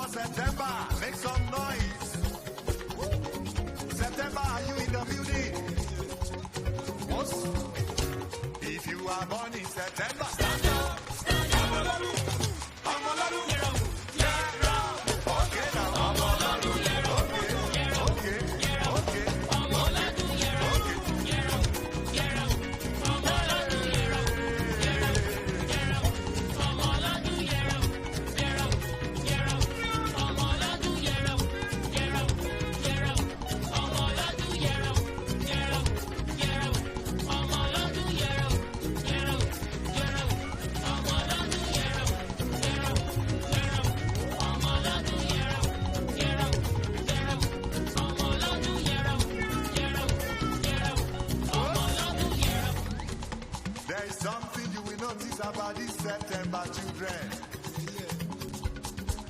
September, make some noise. September, are you in the building? What? If you are born in September, stand up, stand up. Amolaru, yeah, okay now. Amolaru, okay, okay, okay. Amolaru, there is something you will notice about these September children.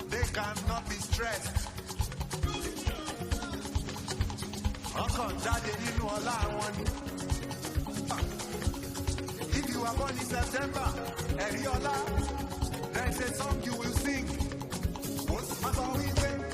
They cannot be stressed. If you are born in September, Eriola, there is a song you will sing. What's my song?